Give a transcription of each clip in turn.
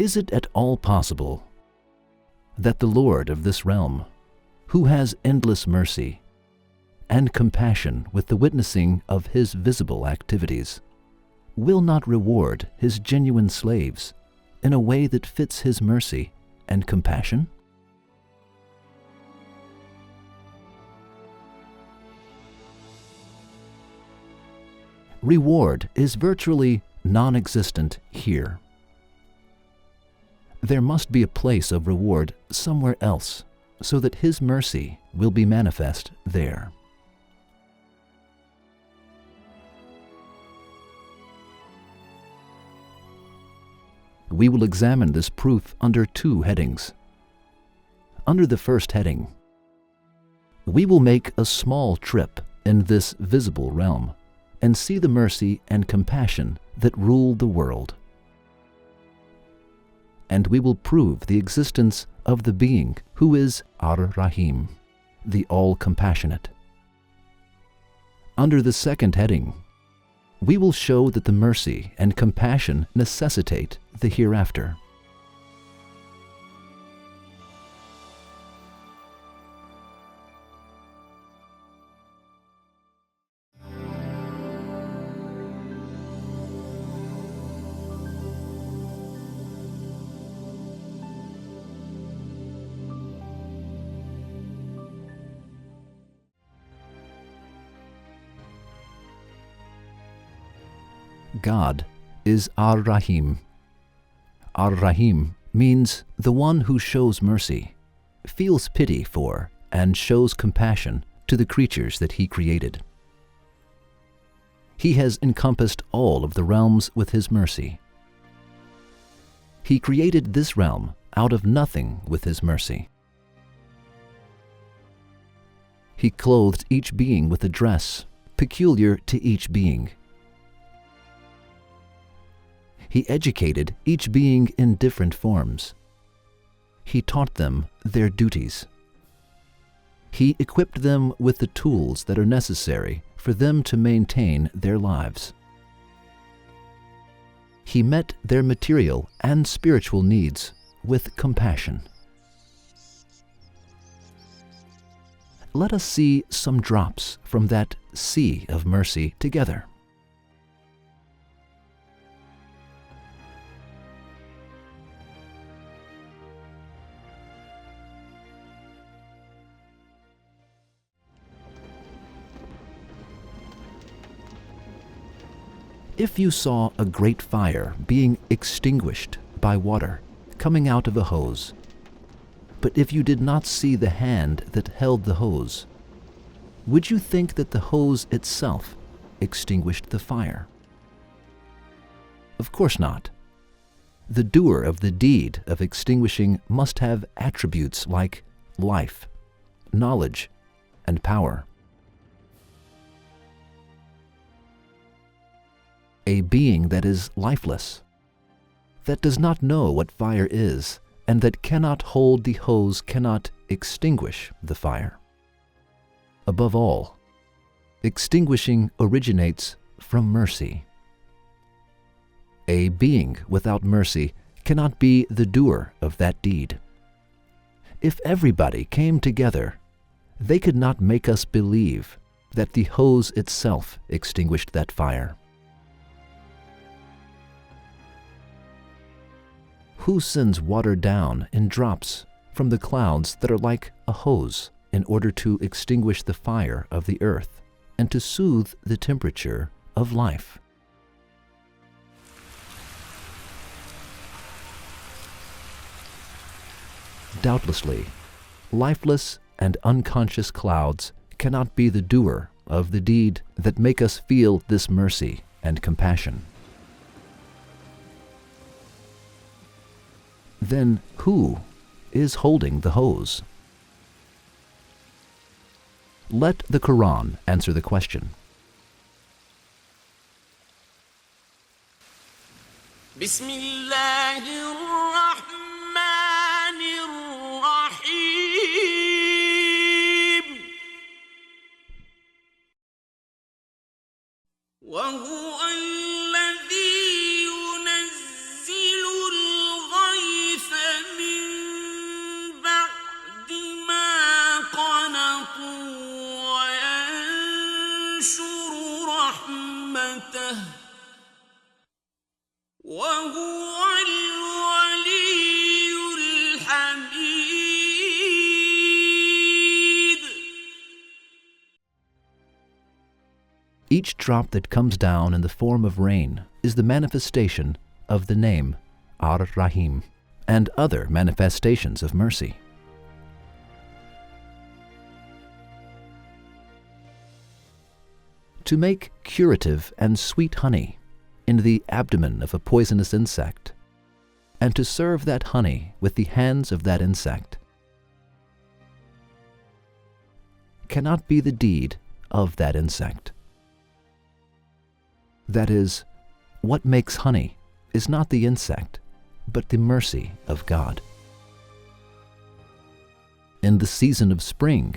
Is it at all possible that the Lord of this realm, who has endless mercy and compassion with the witnessing of his visible activities, will not reward his genuine slaves in a way that fits his mercy and compassion? Reward is virtually non-existent here. There must be a place of reward somewhere else so that his mercy will be manifest there. We will examine this proof under two headings. Under the first heading, we will make a small trip in this visible realm and see the mercy and compassion that rule the world. And we will prove the existence of the being who is ar-Rahim, the all-compassionate. Under the second heading, we will show that the mercy and compassion necessitate the hereafter. God is ar-Rahim. Ar-Rahim means the one who shows mercy, feels pity for, and shows compassion to the creatures that he created. He has encompassed all of the realms with his mercy. He created this realm out of nothing with his mercy. He clothed each being with a dress peculiar to each being. He educated each being in different forms. He taught them their duties. He equipped them with the tools that are necessary for them to maintain their lives. He met their material and spiritual needs with compassion. Let us see some drops from that sea of mercy together. If you saw a great fire being extinguished by water coming out of a hose, but if you did not see the hand that held the hose, would you think that the hose itself extinguished the fire? Of course not. The doer of the deed of extinguishing must have attributes like life, knowledge, and power. A being that is lifeless, that does not know what fire is, and that cannot hold the hose cannot extinguish the fire. Above all, extinguishing originates from mercy. A being without mercy cannot be the doer of that deed. If everybody came together, they could not make us believe that the hose itself extinguished that fire. Who sends water down in drops from the clouds that are like a hose in order to extinguish the fire of the earth and to soothe the temperature of life? Doubtlessly, lifeless and unconscious clouds cannot be the doer of the deed that make us feel this mercy and compassion. Then who is holding the hose? Let the Quran answer the question. Bismillahir-Rahmanir-Rahim. وهو الذي ينزل الغيث Each drop that comes down in the form of rain is the manifestation of the name ar-Rahim and other manifestations of mercy. To make curative and sweet honey in the abdomen of a poisonous insect, and to serve that honey with the hands of that insect, cannot be the deed of that insect. That is, what makes honey is not the insect, but the mercy of God. In the season of spring,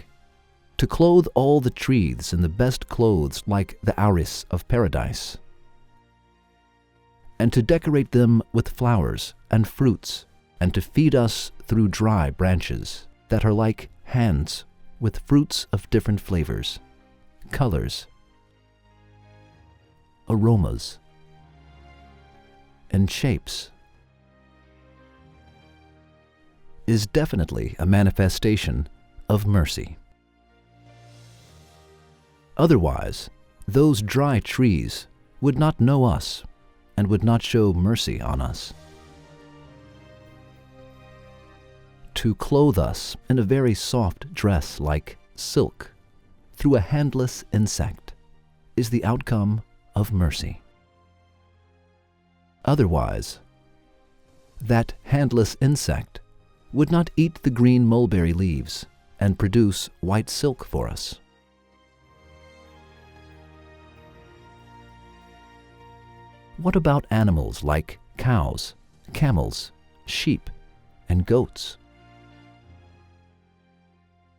to clothe all the trees in the best clothes like the iris of paradise, and to decorate them with flowers and fruits, and to feed us through dry branches that are like hands with fruits of different flavors, colors, aromas, and shapes, is definitely a manifestation of mercy. Otherwise, those dry trees would not know us and would not show mercy on us. To clothe us in a very soft dress like silk through a handless insect is the outcome of mercy. Otherwise, that handless insect would not eat the green mulberry leaves and produce white silk for us. What about animals like cows, camels, sheep, and goats?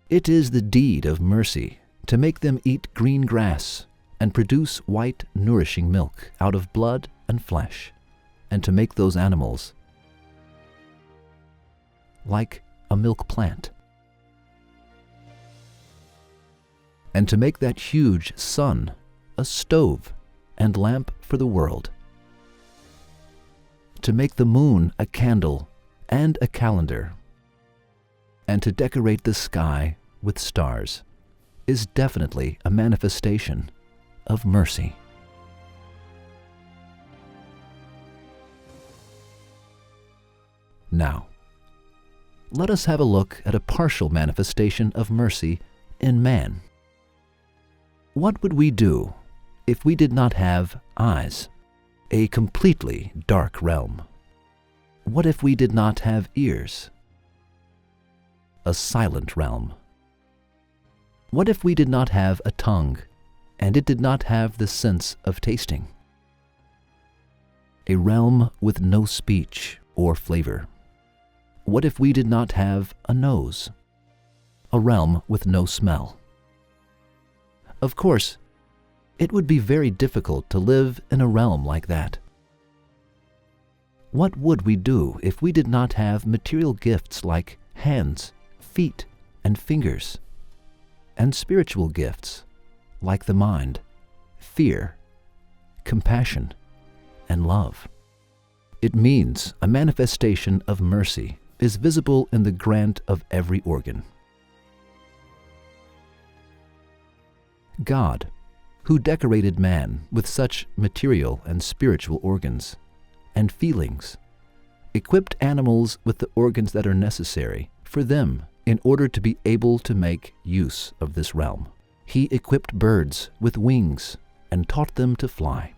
It is the deed of mercy to make them eat green grass and produce white, nourishing milk out of blood and flesh, and to make those animals like a milk plant, and to make that huge sun a stove and lamp for the world, to make the moon a candle and a calendar, and to decorate the sky with stars is definitely a manifestation of mercy. Now, let us have a look at a partial manifestation of mercy in man. What would we do if we did not have eyes, a completely dark realm? What if we did not have ears, a silent realm? What if we did not have a tongue, and it did not have the sense of tasting? A realm with no speech or flavor. What if we did not have a nose, a realm with no smell? Of course, it would be very difficult to live in a realm like that. What would we do if we did not have material gifts like hands, feet, and fingers, and spiritual gifts like the mind, fear, compassion, and love? It means a manifestation of mercy is visible in the grant of every organ. God, who decorated man with such material and spiritual organs and feelings, equipped animals with the organs that are necessary for them in order to be able to make use of this realm. He equipped birds with wings and taught them to fly.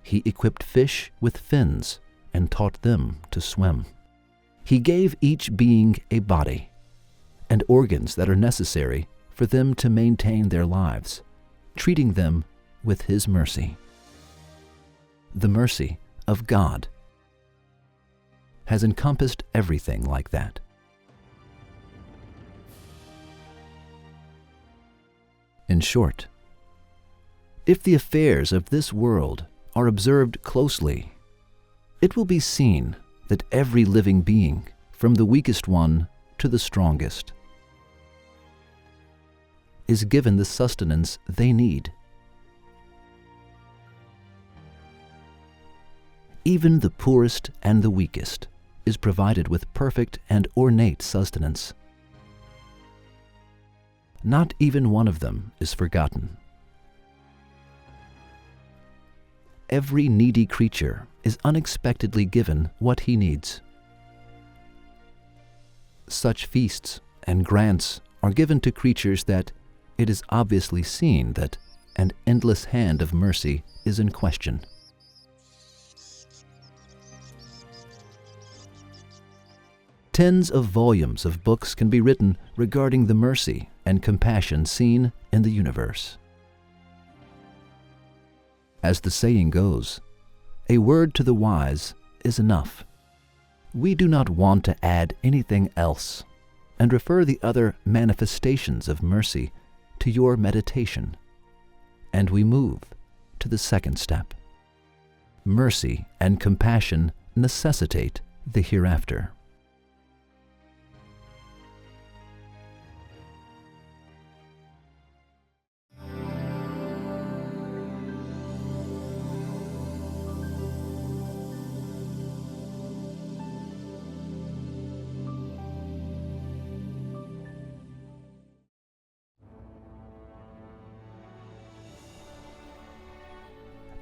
He equipped fish with fins and taught them to swim. He gave each being a body and organs that are necessary for them to maintain their lives, treating them with His mercy. The mercy of God has encompassed everything like that. In short, if the affairs of this world are observed closely, it will be seen that every living being, from the weakest one to the strongest, is given the sustenance they need. Even the poorest and the weakest is provided with perfect and ornate sustenance. Not even one of them is forgotten. every needy creature is unexpectedly given what he needs. Such feasts and grants are given to creatures that it is obviously seen that an endless hand of mercy is in question. Tens of volumes of books can be written regarding the mercy and compassion seen in the universe. As the saying goes, a word to the wise is enough. We do not want to add anything else and refer the other manifestations of mercy to your meditation. And we move to the second step. Mercy and compassion necessitate the hereafter.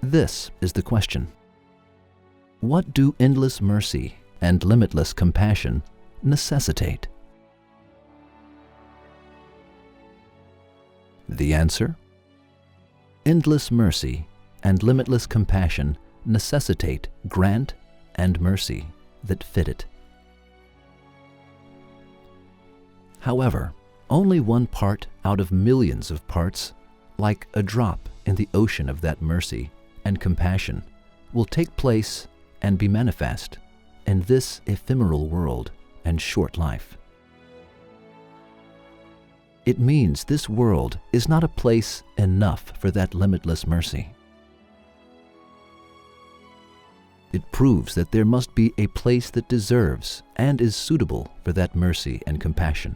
This is the question. What do endless mercy and limitless compassion necessitate? The answer? Endless mercy and limitless compassion necessitate grant and mercy that fit it. However, only one part out of millions of parts, like a drop in the ocean of that mercy and compassion, will take place and be manifest in this ephemeral world and short life. It means this world is not a place enough for that limitless mercy. It proves that there must be a place that deserves and is suitable for that mercy and compassion.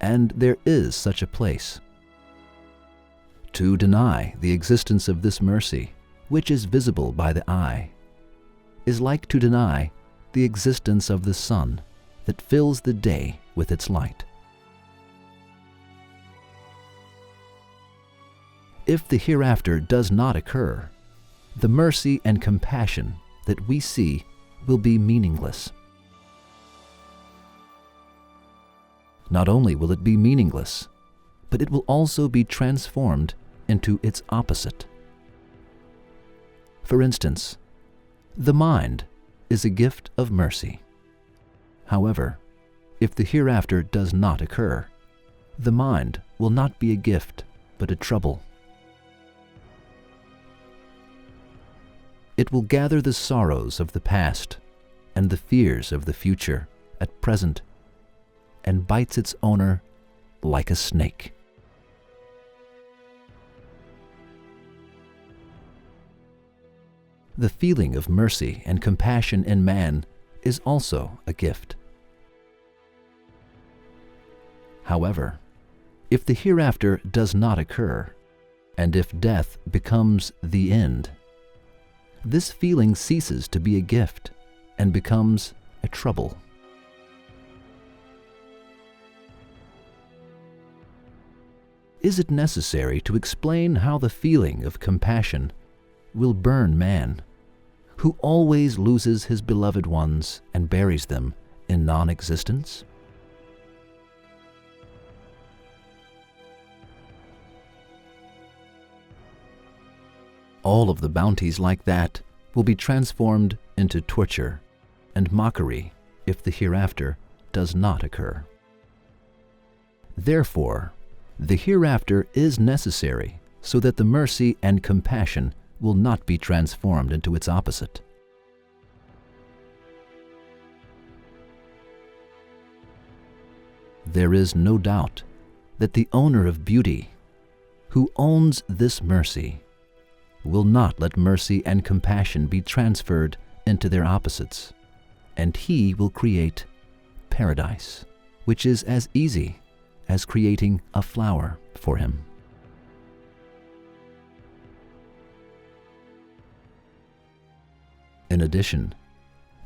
And there is such a place. To deny the existence of this mercy, which is visible by the eye, is like to deny the existence of the sun that fills the day with its light. If the hereafter does not occur, the mercy and compassion that we see will be meaningless. Not only will it be meaningless, but it will also be transformed into its opposite. For instance, the mind is a gift of mercy. However, if the hereafter does not occur, the mind will not be a gift, but a trouble. It will gather the sorrows of the past and the fears of the future at present, and bites its owner like a snake. The feeling of mercy and compassion in man is also a gift. However, if the hereafter does not occur, and if death becomes the end, this feeling ceases to be a gift and becomes a trouble. Is it necessary to explain how the feeling of compassion will burn man, who always loses his beloved ones and buries them in non-existence? All of the bounties like that will be transformed into torture and mockery if the hereafter does not occur. Therefore, the hereafter is necessary so that the mercy and compassion will not be transformed into its opposite. There is no doubt that the owner of beauty, who owns this mercy, will not let mercy and compassion be transferred into their opposites, and he will create paradise, which is as easy as creating a flower for him. In addition,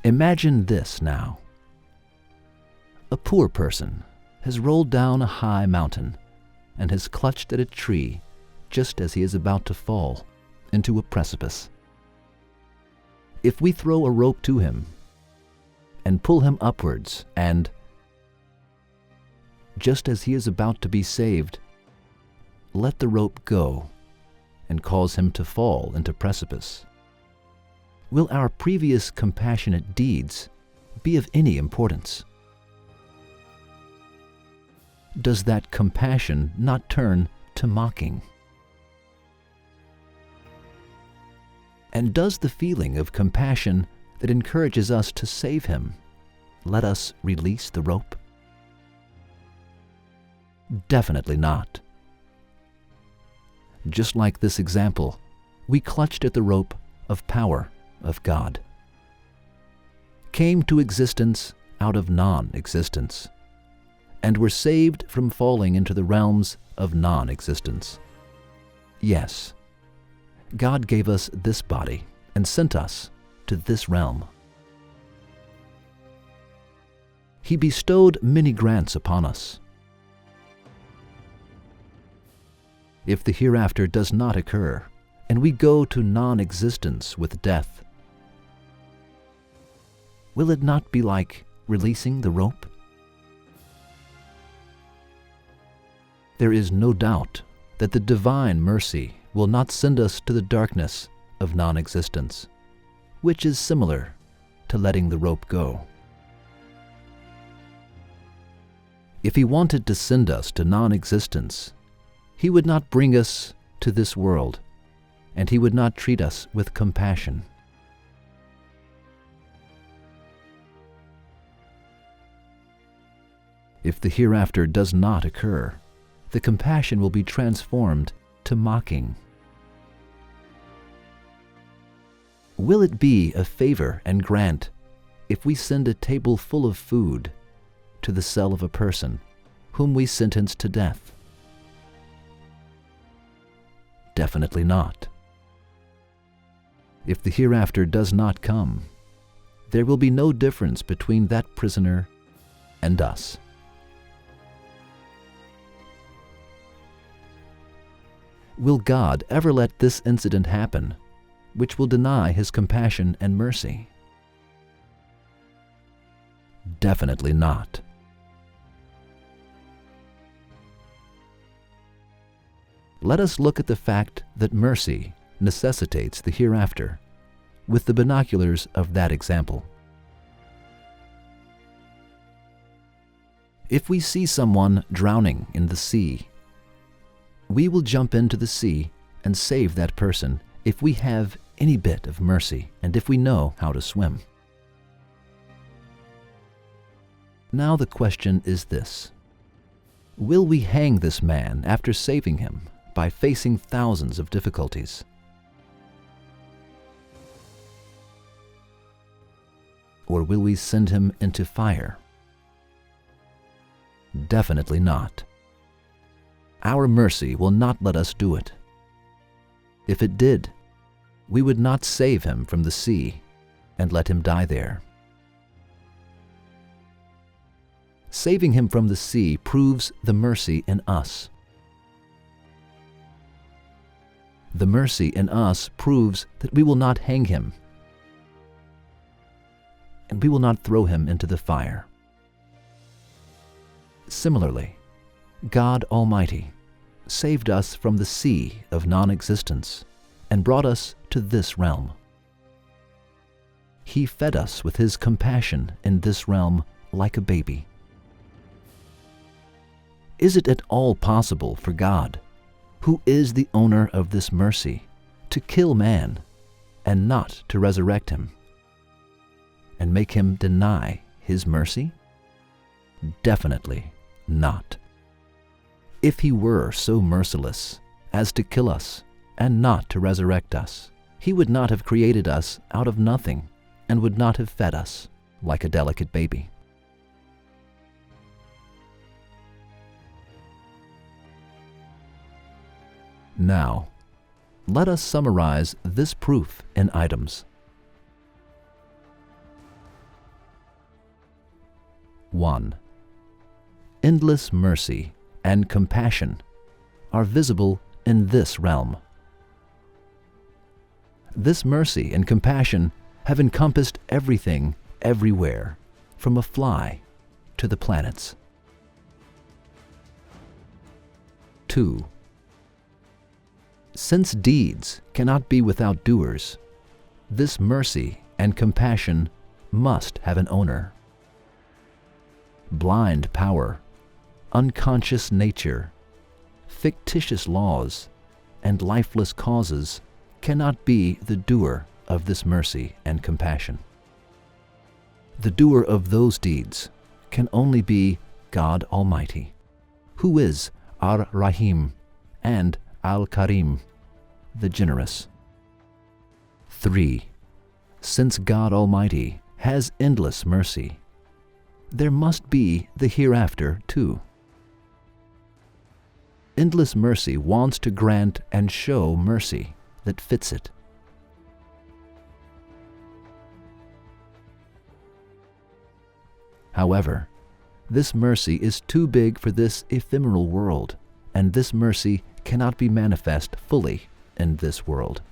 imagine this now. A poor person has rolled down a high mountain and has clutched at a tree just as he is about to fall into a precipice. If we throw a rope to him and pull him upwards, and just as he is about to be saved, let the rope go and cause him to fall into precipice, will our previous compassionate deeds be of any importance? Does that compassion not turn to mocking? And does the feeling of compassion that encourages us to save him let us release the rope? Definitely not. Just like this example, we clutched at the rope of power of God, came to existence out of non-existence, and were saved from falling into the realms of non-existence. Yes, God gave us this body and sent us to this realm. He bestowed many grants upon us. If the hereafter does not occur, and we go to non-existence with death, will it not be like releasing the rope? There is no doubt that the divine mercy will not send us to the darkness of non-existence, which is similar to letting the rope go. If he wanted to send us to non-existence, he would not bring us to this world, and he would not treat us with compassion. If the hereafter does not occur, the compassion will be transformed to mocking. Will it be a favor and grant if we send a table full of food to the cell of a person whom we sentence to death? Definitely not. If the hereafter does not come, there will be no difference between that prisoner and us. Will God ever let this incident happen, which will deny his compassion and mercy? Definitely not. Let us look at the fact that mercy necessitates the hereafter with the binoculars of that example. If we see someone drowning in the sea, we will jump into the sea and save that person if we have any bit of mercy and if we know how to swim. Now the question is this: will we hang this man after saving him by facing thousands of difficulties? Or will we send him into fire? Definitely not. Our mercy will not let us do it. If it did, we would not save him from the sea and let him die there. Saving him from the sea proves the mercy in us. The mercy in us proves that we will not hang him, and we will not throw him into the fire. Similarly, God Almighty saved us from the sea of non-existence and brought us to this realm. He fed us with his compassion in this realm like a baby. Is it at all possible for God, who is the owner of this mercy, to kill man and not to resurrect him and make him deny his mercy? Definitely not. If he were so merciless as to kill us and not to resurrect us, he would not have created us out of nothing and would not have fed us like a delicate baby. Now, let us summarize this proof in items. 1. Endless mercy and compassion are visible in this realm. This mercy and compassion have encompassed everything, everywhere, from a fly to the planets. 2. Since deeds cannot be without doers, this mercy and compassion must have an owner. Blind power, unconscious nature, fictitious laws, and lifeless causes cannot be the doer of this mercy and compassion. The doer of those deeds can only be God Almighty, who is ar-Rahim and al-Karim, the generous. 3. Since God Almighty has endless mercy, there must be the hereafter too. Endless mercy wants to grant and show mercy that fits it. However, this mercy is too big for this ephemeral world, and this mercy cannot be manifest fully in this world.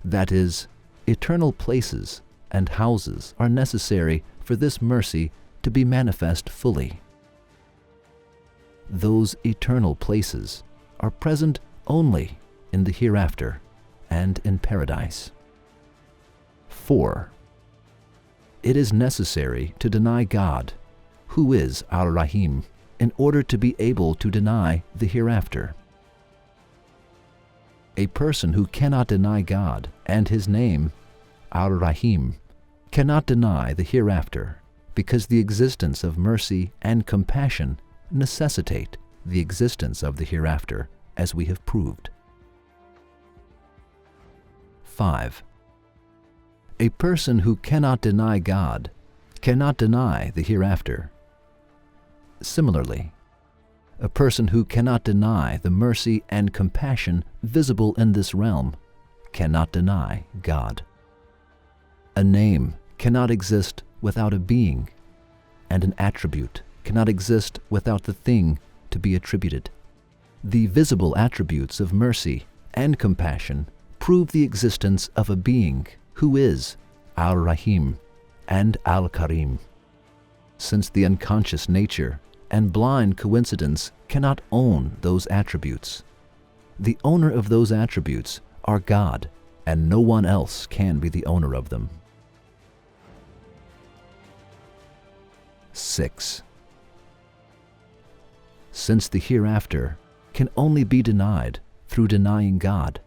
That is, eternal places and houses are necessary for this mercy to be manifest fully. Those eternal places are present only in the hereafter and in paradise. 4. It is necessary to deny God, who is ar-Rahim, in order to be able to deny the hereafter. A person who cannot deny God and His name, ar-Rahim, cannot deny the hereafter, because the existence of mercy and compassion necessitate the existence of the hereafter, as we have proved. 5. A person who cannot deny God cannot deny the hereafter. Similarly, a person who cannot deny the mercy and compassion visible in this realm cannot deny God. A name cannot exist without a being, and an attribute cannot exist without the thing to be attributed. The visible attributes of mercy and compassion prove the existence of a being who is ar-Rahim and al-Karim. Since the unconscious nature and blind coincidence cannot own those attributes, the owner of those attributes are God, and no one else can be the owner of them. 6. Since the hereafter can only be denied through denying God,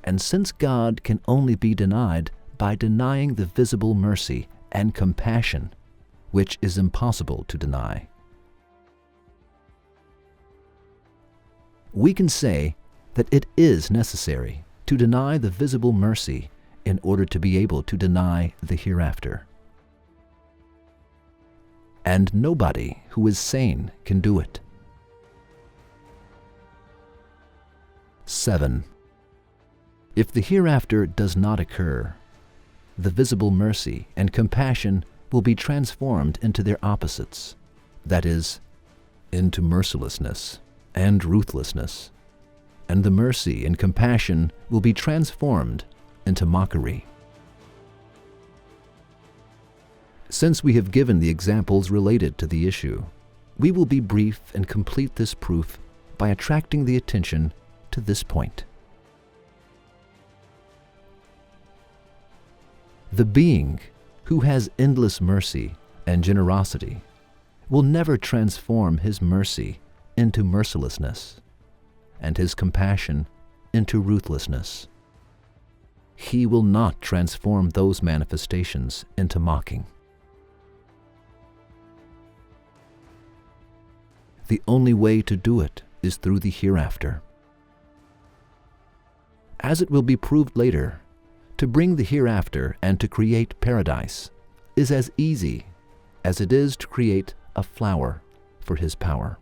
and since God can only be denied by denying the visible mercy and compassion, which is impossible to deny, we can say that it is necessary to deny the visible mercy in order to be able to deny the hereafter. And nobody who is sane can do it. 7. If the hereafter does not occur, the visible mercy and compassion will be transformed into their opposites, that is, into mercilessness and ruthlessness, and the mercy and compassion will be transformed into mockery. Since we have given the examples related to the issue, we will be brief and complete this proof by attracting the attention to this point. The being who has endless mercy and generosity will never transform his mercy into mercilessness and his compassion into ruthlessness. He will not transform those manifestations into mocking. The only way to do it is through the hereafter. As it will be proved later, to bring the hereafter and to create paradise is as easy as it is to create a flower for His power.